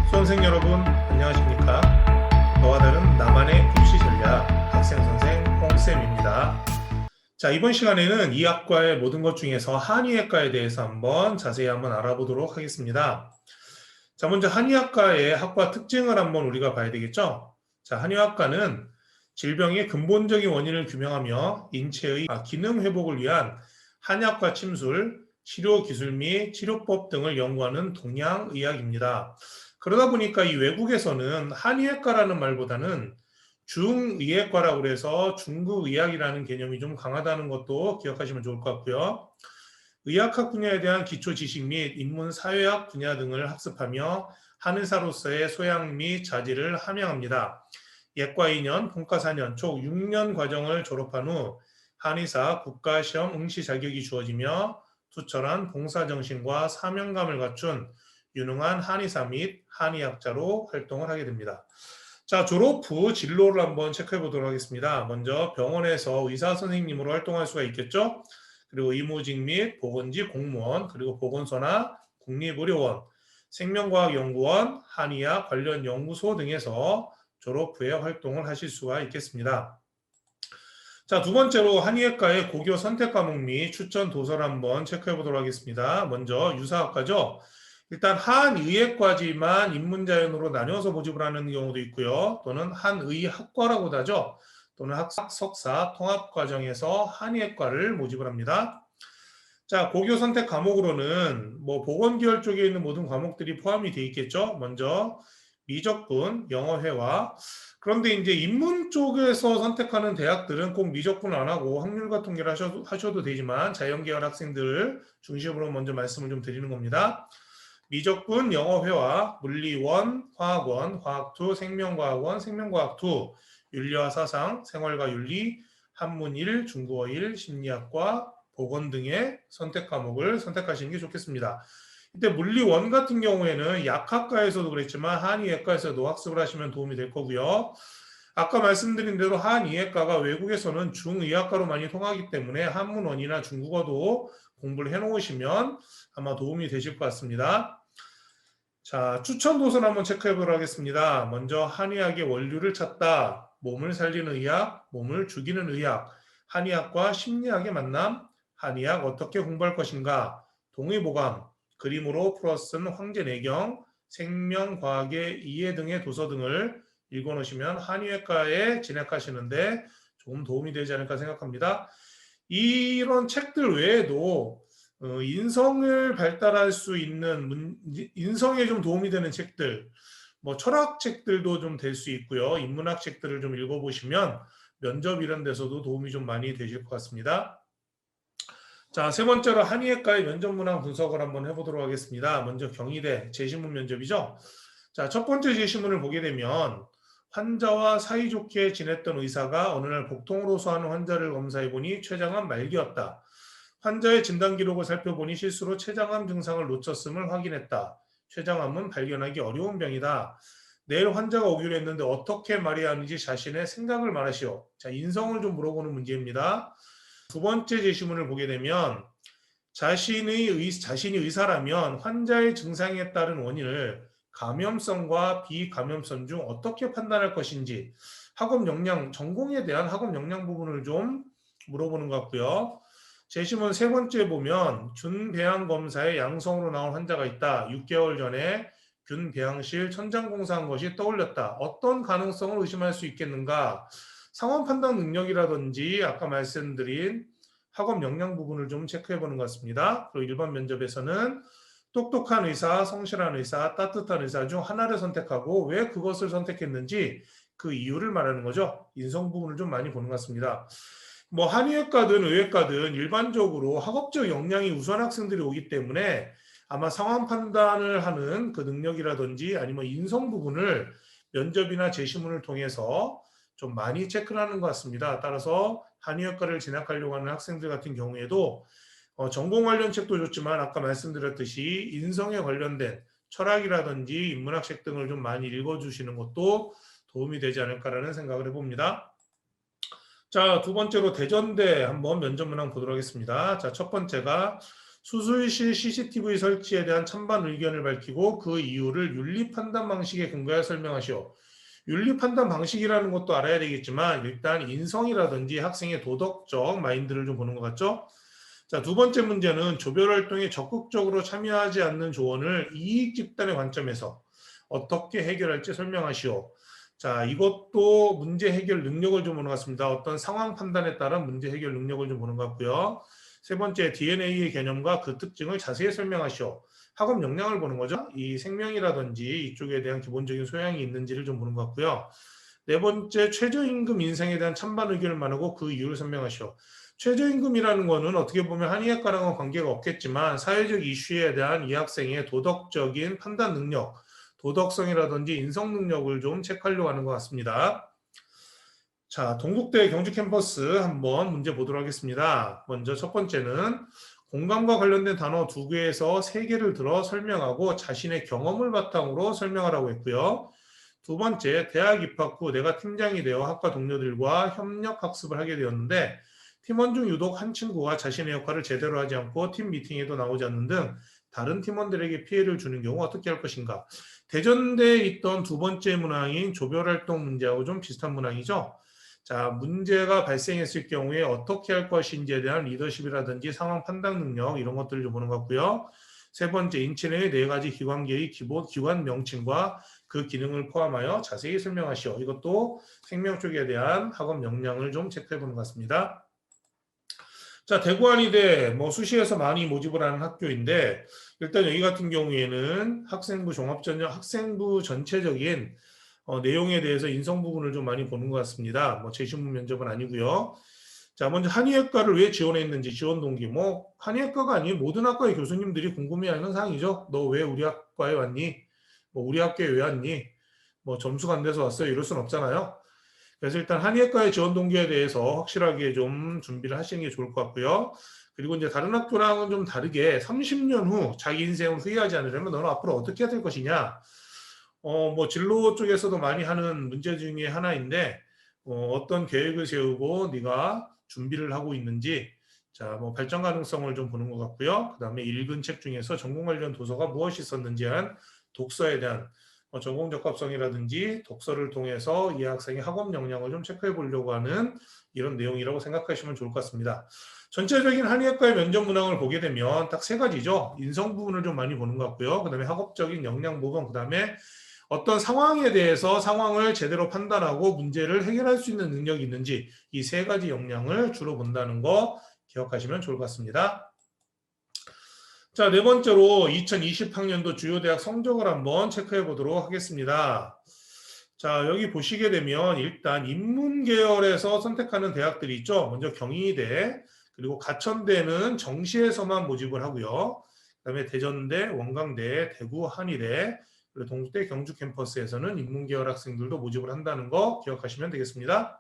수험생 여러분, 안녕하십니까? 너와 다른 나만의 입시 전략 학생선생 홍쌤입니다. 자, 이번 시간에는 이 학과의 모든 것 중에서 한의학과에 대해서 한번 자세히 알아보도록 하겠습니다. 자, 먼저 한의학과의 학과 특징을 한번 우리가 봐야 되겠죠? 자, 한의학과는 질병의 근본적인 원인을 규명하며 인체의 기능 회복을 위한 한약과 침술, 치료 기술 및 치료법 등을 연구하는 동양의학입니다. 그러다 보니까 이 외국에서는 한의학과라는 말보다는 중의학과라고 해서 중국의학이라는 개념이 좀 강하다는 것도 기억하시면 좋을 것 같고요. 의학학 분야에 대한 기초 지식 및 인문사회학 분야 등을 학습하며 한의사로서의 소양 및 자질을 함양합니다. 예과 2년, 본과 4년, 총 6년 과정을 졸업한 후 한의사 국가시험 응시 자격이 주어지며 투철한 봉사정신과 사명감을 갖춘 유능한 한의사 및 한의학자로 활동을 하게 됩니다. 자, 졸업 후 진로를 한번 체크해 보도록 하겠습니다. 먼저 병원에서 의사 선생님으로 활동할 수가 있겠죠. 그리고 의무직 및 보건직 공무원, 그리고 보건소나 국립의료원, 생명과학연구원, 한의학 관련 연구소 등에서 졸업 후에 활동을 하실 수가 있겠습니다. 자, 두 번째로 한의학과의 고교 선택 과목 및 추천 도서를 한번 체크해 보도록 하겠습니다. 먼저 유사학과죠. 일단 한의학과지만 인문자연으로 나뉘어서 모집을 하는 경우도 있고요. 또는 한의학과라고도 하죠. 또는 학사, 석사, 통합과정에서 한의학과를 모집을 합니다. 자, 고교 선택 과목으로는 보건계열 쪽에 있는 모든 과목들이 포함이 되어 있겠죠. 먼저 미적분, 영어회화. 그런데 이제 인문 쪽에서 선택하는 대학들은 꼭 미적분 안 하고 확률과 통계를 하셔도 되지만 자연계열 학생들 중심으로 먼저 말씀을 좀 드리는 겁니다. 미적분, 영어회화, 물리원, 화학원, 화학2, 생명과학원, 생명과학2, 윤리와 사상, 생활과 윤리, 한문 1, 중국어 1, 심리학과, 보건 등의 선택 과목을 선택하시는 게 좋겠습니다. 이때 물리원 같은 경우에는 약학과에서도 그랬지만 한의학과에서도 학습을 하시면 도움이 될 거고요. 아까 말씀드린 대로 한의학과가 외국에서는 중의학과로 많이 통하기 때문에 한문원이나 중국어도 공부를 해놓으시면 아마 도움이 되실 것 같습니다. 자, 추천 도서를 한번 체크해 보도록 하겠습니다. 먼저 한의학의 원류를 찾다, 몸을 살리는 의학, 몸을 죽이는 의학, 한의학과 심리학의 만남, 한의학 어떻게 공부할 것인가, 동의보감, 그림으로 풀어 쓴 황제내경, 생명과학의 이해 등의 도서 등을 읽어놓으시면 한의학과에 진학하시는데 조금 도움이 되지 않을까 생각합니다. 이런 책들 외에도 인성을 발달할 수 있는 인성에 좀 도움이 되는 책들, 철학 책들도 좀 될 수 있고요. 인문학 책들을 좀 읽어보시면 면접 이런 데서도 도움이 좀 많이 되실 것 같습니다. 자, 세 번째로 한의학과의 면접 문항 분석을 한번 해보도록 하겠습니다. 먼저 경희대 제시문 면접이죠. 자, 첫 번째 제시문을 보게 되면 환자와 사이좋게 지냈던 의사가 어느 날 복통으로 소하는 환자를 검사해보니 췌장암 말기였다. 환자의 진단 기록을 살펴보니 실수로 췌장암 증상을 놓쳤음을 확인했다. 췌장암은 발견하기 어려운 병이다. 내일 환자가 오기로 했는데 어떻게 말해야 하는지 자신의 생각을 말하시오. 자, 인성을 좀 물어보는 문제입니다. 두 번째 제시문을 보게 되면 자신이 의사라면 환자의 증상에 따른 원인을 감염성과 비감염성 중 어떻게 판단할 것인지 학업 역량, 전공에 대한 학업 역량 부분을 좀 물어보는 것 같고요. 제시문 세 번째 보면 균 배양 검사에 양성으로 나온 환자가 있다. 6개월 전에 균 배양실 천장 공사한 것이 떠올렸다. 어떤 가능성을 의심할 수 있겠는가? 상황 판단 능력이라든지 아까 말씀드린 학업 역량 부분을 좀 체크해 보는 것 같습니다. 그리고 일반 면접에서는 똑똑한 의사, 성실한 의사, 따뜻한 의사 중 하나를 선택하고 왜 그것을 선택했는지 그 이유를 말하는 거죠. 인성 부분을 좀 많이 보는 것 같습니다. 한의학과든 의학과든 일반적으로 학업적 역량이 우수한 학생들이 오기 때문에 아마 상황 판단을 하는 그 능력이라든지 아니면 인성 부분을 면접이나 제시문을 통해서 좀 많이 체크를 하는 것 같습니다. 따라서 한의학과를 진학하려고 하는 학생들 같은 경우에도 전공 관련 책도 좋지만 아까 말씀드렸듯이 인성에 관련된 철학이라든지 인문학책 등을 좀 많이 읽어주시는 것도 도움이 되지 않을까라는 생각을 해봅니다. 자, 두 번째로 대전대 한번 면접 문항 보도록 하겠습니다. 자, 첫 번째가 수술실 CCTV 설치에 대한 찬반 의견을 밝히고 그 이유를 윤리 판단 방식에 근거하여 설명하시오. 윤리 판단 방식이라는 것도 알아야 되겠지만 일단 인성이라든지 학생의 도덕적 마인드를 좀 보는 것 같죠? 자, 두 번째 문제는 조별 활동에 적극적으로 참여하지 않는 조언을 이익 집단의 관점에서 어떻게 해결할지 설명하시오. 자, 이것도 문제 해결 능력을 좀 보는 것 같습니다. 어떤 상황 판단에 따른 문제 해결 능력을 좀 보는 것 같고요. 세 번째, DNA의 개념과 그 특징을 자세히 설명하시오. 학업 역량을 보는 거죠. 이 생명이라든지 이쪽에 대한 기본적인 소양이 있는지를 좀 보는 것 같고요. 네 번째, 최저임금 인상에 대한 찬반 의견을 말하고 그 이유를 설명하시오. 최저임금이라는 거는 어떻게 보면 한의학과랑은 관계가 없겠지만 사회적 이슈에 대한 이 학생의 도덕적인 판단 능력, 도덕성이라든지 인성 능력을 좀 체크하려고 하는 것 같습니다. 자, 동국대 경주 캠퍼스 한번 문제 보도록 하겠습니다. 먼저 첫 번째는 공감과 관련된 단어 2개에서 3개를 들어 설명하고 자신의 경험을 바탕으로 설명하라고 했고요. 두 번째, 대학 입학 후 내가 팀장이 되어 학과 동료들과 협력 학습을 하게 되었는데 팀원 중 유독 한 친구가 자신의 역할을 제대로 하지 않고 팀 미팅에도 나오지 않는 등 다른 팀원들에게 피해를 주는 경우 어떻게 할 것인가. 대전대에 있던 두 번째 문항인 조별활동 문제하고 좀 비슷한 문항이죠. 자, 문제가 발생했을 경우에 어떻게 할 것인지에 대한 리더십이라든지 상황 판단 능력 이런 것들을 좀 보는 것 같고요. 세 번째, 인체 내의 4가지 기관계의 기본 기관 명칭과 그 기능을 포함하여 자세히 설명하시오. 이것도 생명 쪽에 대한 학업 역량을 좀 체크해 보는 것 같습니다. 자, 대구한의대 수시에서 많이 모집을 하는 학교인데 일단 여기 같은 경우에는 학생부 종합전형 학생부 전체적인 내용에 대해서 인성 부분을 좀 많이 보는 것 같습니다. 재신문 면접은 아니고요. 자, 먼저 한의학과를 왜 지원했는지 지원 동기. 한의학과가 아닌 모든 학과의 교수님들이 궁금해하는 사항이죠. 너 왜 우리 학과에 왔니? 우리 학교에 왜 왔니? 점수가 안 돼서 왔어요. 이럴 순 없잖아요. 그래서 일단 한의학과의 지원 동기에 대해서 확실하게 좀 준비를 하시는 게 좋을 것 같고요. 그리고 이제 다른 학교랑은 좀 다르게 30년 후 자기 인생을 후회하지 않으려면 너는 앞으로 어떻게 해야 될 것이냐. 진로 쪽에서도 많이 하는 문제 중에 하나인데 어떤 계획을 세우고 네가 준비를 하고 있는지 자, 발전 가능성을 좀 보는 것 같고요. 그다음에 읽은 책 중에서 전공 관련 도서가 무엇이 있었는지 한 독서에 대한 전공 적합성이라든지 독서를 통해서 이 학생의 학업 역량을 좀 체크해 보려고 하는 이런 내용이라고 생각하시면 좋을 것 같습니다. 전체적인 한의학과의 면접 문항을 보게 되면 딱 3가지죠. 인성 부분을 좀 많이 보는 것 같고요. 그다음에 학업적인 역량 부분, 그다음에 어떤 상황에 대해서 상황을 제대로 판단하고 문제를 해결할 수 있는 능력이 있는지 이 3가지 역량을 주로 본다는 거 기억하시면 좋을 것 같습니다. 자, 네 번째로 2020학년도 주요 대학 성적을 한번 체크해 보도록 하겠습니다. 자, 여기 보시게 되면 일단 인문 계열에서 선택하는 대학들이 있죠. 먼저 경희대, 그리고 가천대는 정시에서만 모집을 하고요. 그다음에 대전대, 원광대, 대구 한의대, 그리고 동국대 경주 캠퍼스에서는 인문 계열 학생들도 모집을 한다는 거 기억하시면 되겠습니다.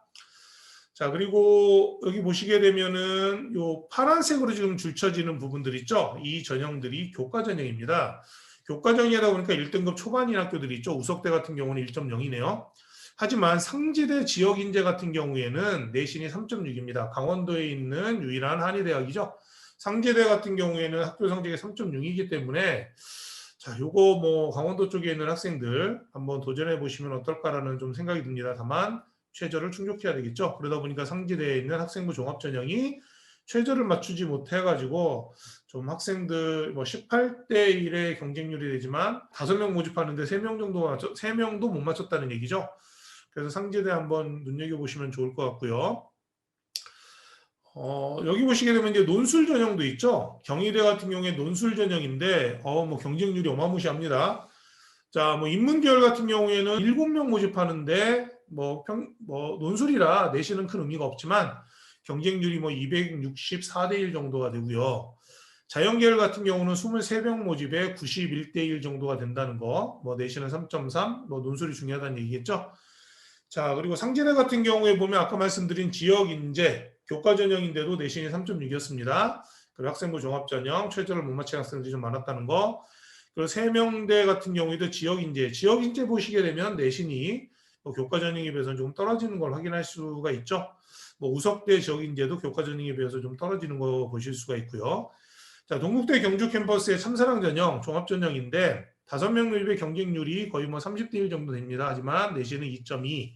자, 그리고 여기 보시게 되면은 요 파란색으로 지금 줄쳐지는 부분들 있죠. 이 전형들이 교과 전형입니다. 교과 전형이다 보니까 1등급 초반인 학교들이 있죠. 우석대 같은 경우는 1.0이네요. 하지만 상지대 지역인재 같은 경우에는 내신이 3.6입니다. 강원도에 있는 유일한 한의대학이죠. 상지대 같은 경우에는 학교 성적이 3.6이기 때문에 자, 요거 강원도 쪽에 있는 학생들 한번 도전해 보시면 어떨까라는 좀 생각이 듭니다. 다만 최저를 충족해야 되겠죠. 그러다 보니까 상지대에 있는 학생부 종합전형이 최저를 맞추지 못해가지고 좀 학생들 18대 1의 경쟁률이 되지만 5명 모집하는데 3명도 못 맞췄다는 얘기죠. 그래서 상지대 한번 눈여겨보시면 좋을 것 같고요. 여기 보시게 되면 이제 논술 전형도 있죠. 경희대 같은 경우에 논술 전형인데 경쟁률이 어마무시합니다. 자, 인문 계열 같은 경우에는 7명 모집하는데 논술이라 내신은 큰 의미가 없지만 경쟁률이 264대 1 정도가 되고요. 자연계열 같은 경우는 23명 모집에 91대 1 정도가 된다는 거. 내신은 3.3, 논술이 중요하다는 얘기겠죠. 자, 그리고 상지대 같은 경우에 보면 아까 말씀드린 지역인재 교과 전형인데도 내신이 3.6이었습니다. 그리고 학생부 종합전형 최저를 못 맞힌 학생들이 좀 많았다는 거. 그리고 세명대 같은 경우에도 지역인재 보시게 되면 내신이 교과 전형에 비해서는 좀 떨어지는 걸 확인할 수가 있죠. 뭐 우석대 지역 인재도 교과 전형에 비해서 좀 떨어지는 거 보실 수가 있고요. 자, 동국대 경주 캠퍼스의 참사랑 전형, 종합 전형인데 5명 모집의 경쟁률이 거의 뭐 30대 1 정도 됩니다. 하지만 내신은 2.2.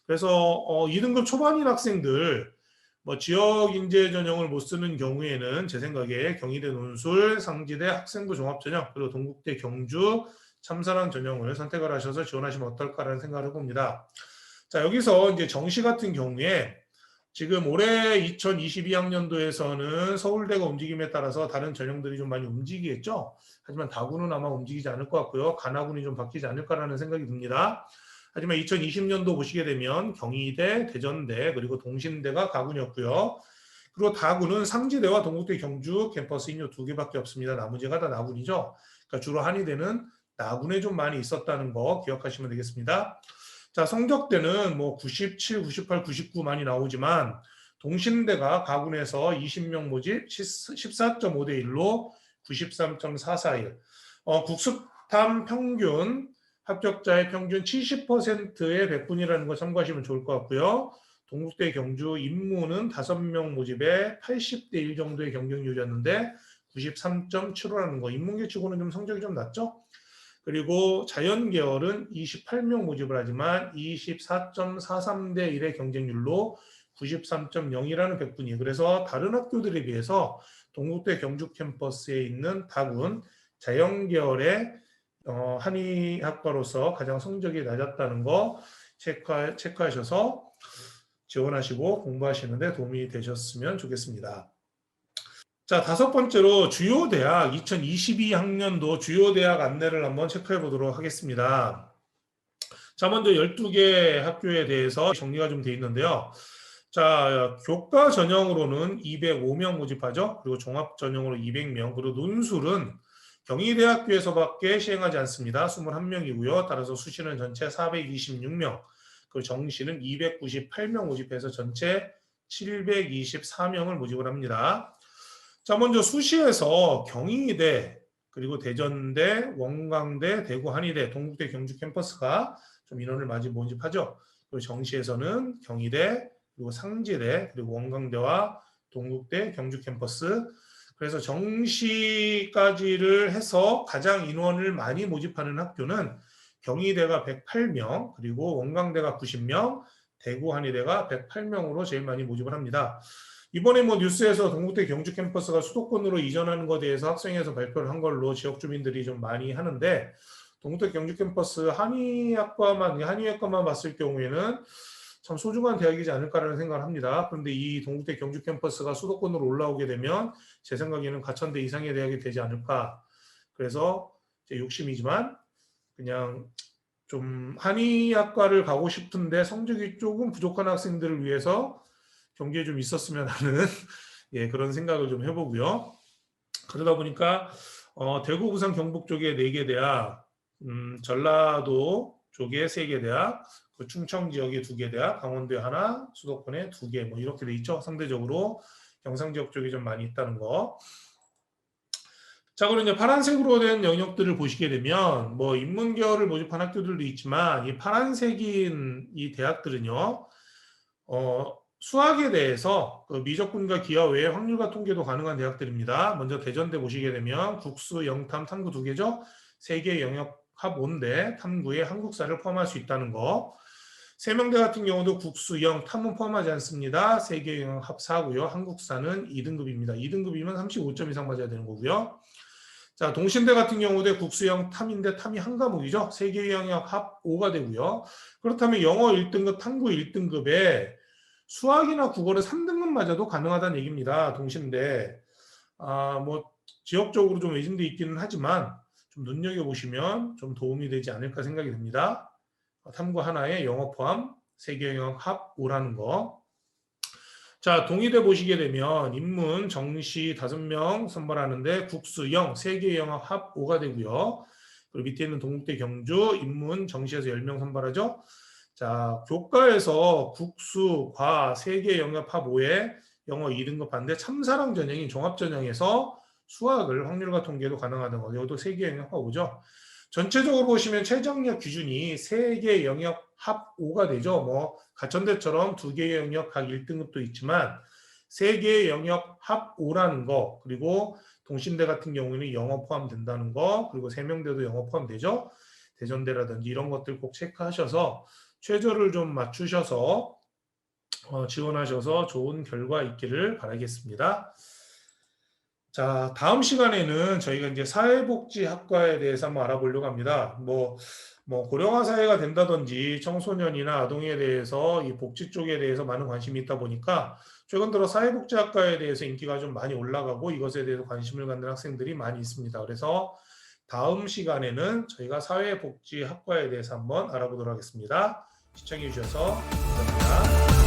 그래서 2등급 초반인 학생들 뭐 지역 인재 전형을 못 쓰는 경우에는 제 생각에 경희대 논술, 상지대 학생부 종합 전형, 그리고 동국대 경주 참사랑 전형을 선택을 하셔서 지원하시면 어떨까라는 생각을 해봅니다. 자, 여기서 이제 정시 같은 경우에 지금 올해 2022학년도에서는 서울대가 움직임에 따라서 다른 전형들이 좀 많이 움직이겠죠. 하지만 다구는 아마 움직이지 않을 것 같고요. 간하군이 좀 바뀌지 않을까라는 생각이 듭니다. 하지만 2020년도 보시게 되면 경희대, 대전대, 그리고 동신대가 가군이었고요. 그리고 다군은 상지대와 동국대 경주 캠퍼스인 이 두 개밖에 없습니다. 나머지가 다 나군이죠. 그러니까 주로 한의대는 나군에 좀 많이 있었다는 거 기억하시면 되겠습니다. 자, 성적대는 뭐 97, 98, 99 많이 나오지만 동신대가 가군에서 20명 모집 14.5대 1로 93.441. 국수탐 평균 합격자의 평균 70%의 100분이라는 거 참고하시면 좋을 것 같고요. 동국대 경주 인문은 5명 모집에 80대 1 정도의 경쟁률이었는데 93.75라는 거. 인문계 치고는 좀 성적이 좀 낮죠? 그리고 자연계열은 28명 모집을 하지만 24.43대 1의 경쟁률로 93.0이라는 100분이. 그래서 다른 학교들에 비해서 동국대 경주 캠퍼스에 있는 다군 자연계열의 한의학과로서 가장 성적이 낮았다는 거 체크하셔서 지원하시고 공부하시는 데 도움이 되셨으면 좋겠습니다. 자, 5번째로 주요 대학 2022학년도 주요 대학 안내를 한번 체크해 보도록 하겠습니다. 자, 먼저 12개 학교에 대해서 정리가 좀 돼 있는데요. 자, 교과 전형으로는 205명 모집하죠. 그리고 종합 전형으로 200명. 그리고 논술은 경희대학교에서밖에 시행하지 않습니다. 21명이고요. 따라서 수시는 전체 426명. 그리고 정시는 298명 모집해서 전체 724명을 모집을 합니다. 자, 먼저 수시에서 경희대, 그리고 대전대, 원광대, 대구 한의대, 동국대 경주 캠퍼스가 좀 인원을 많이 모집하죠. 그리고 정시에서는 경희대, 그리고 상지대, 그리고 원광대와 동국대 경주 캠퍼스. 그래서 정시까지를 해서 가장 인원을 많이 모집하는 학교는 경희대가 108명, 그리고 원광대가 90명, 대구 한의대가 108명으로 제일 많이 모집을 합니다. 이번에 뭐 뉴스에서 동국대 경주 캠퍼스가 수도권으로 이전하는 것에 대해서 학생회에서 발표를 한 걸로 지역 주민들이 좀 많이 하는데, 동국대 경주 캠퍼스 한의학과만 봤을 경우에는 참 소중한 대학이지 않을까라는 생각을 합니다. 그런데 이 동국대 경주 캠퍼스가 수도권으로 올라오게 되면 제 생각에는 가천대 이상의 대학이 되지 않을까. 그래서 제 욕심이지만 그냥 좀 한의학과를 가고 싶은데 성적이 조금 부족한 학생들을 위해서 경기에 좀 있었으면 하는 그런 생각을 좀 해보고요. 그러다 보니까 대구, 부산, 경북 쪽에 4개 대학, 전라도 쪽에 3개 대학, 충청 지역에 2개 대학, 강원도에 하나, 수도권에 2개, 뭐 이렇게 돼 있죠. 상대적으로 경상 지역 쪽에 좀 많이 있다는 거. 자, 그럼 이제 파란색으로 된 영역들을 보시게 되면 뭐 인문계열을 모집한 학교들도 있지만 이 파란색인 이 대학들은요, 수학에 대해서 그 미적분과 기하 외에 확률과 통계도 가능한 대학들입니다. 먼저 대전대 보시게 되면 국수, 영탐, 탐구 2개죠. 3개 영역 합 5인데 탐구에 한국사를 포함할 수 있다는 거. 세명대 같은 경우도 국수, 영, 탐은 포함하지 않습니다. 3개 영역 합 4고요. 한국사는 2등급입니다. 2등급이면 35점 이상 맞아야 되는 거고요. 자, 동신대 같은 경우도 국수, 영, 탐인데 탐이 한 과목이죠. 3개 영역 합 5가 되고요. 그렇다면 영어 1등급, 탐구 1등급에 수학이나 국어를 3등급 맞아도 가능하다는 얘기입니다. 동신대. 뭐 지역적으로 좀 외진돼 있기는 하지만 좀 눈여겨보시면 좀 도움이 되지 않을까 생각이 듭니다. 탐구 하나에 영어 포함 3개 영역 합 5라는 거. 자, 동의대 보시게 되면 인문, 정시 5명 선발하는데 국수, 영, 3개 영역 합 5가 되고요. 그리고 밑에 있는 동국대 경주, 인문, 정시에서 10명 선발하죠. 자, 교과에서 국수, 과 3개 영역 합 5에 영어 2등급 반대 참사랑 전형인 종합전형에서 수학을 확률과 통계도 가능하다는 거. 이것도 3개 영역 합 5죠. 전체적으로 보시면 최저학력 기준이 3개 영역 합 5가 되죠. 뭐 가천대처럼 2개의 영역 각 1등급도 있지만 3개의 영역 합 5라는 거, 그리고 동신대 같은 경우에는 영어 포함된다는 거, 그리고 세명대도 영어 포함되죠. 대전대라든지 이런 것들 꼭 체크하셔서 최저를 좀 맞추셔서 지원하셔서 좋은 결과 있기를 바라겠습니다. 자, 다음 시간에는 저희가 이제 사회복지학과에 대해서 한번 알아보려고 합니다. 뭐 고령화 사회가 된다든지 청소년이나 아동에 대해서 이 복지 쪽에 대해서 많은 관심이 있다 보니까 최근 들어 사회복지학과에 대해서 인기가 좀 많이 올라가고 이것에 대해서 관심을 갖는 학생들이 많이 있습니다. 그래서 다음 시간에는 저희가 사회복지학과에 대해서 한번 알아보도록 하겠습니다. 시청해 주셔서 감사합니다.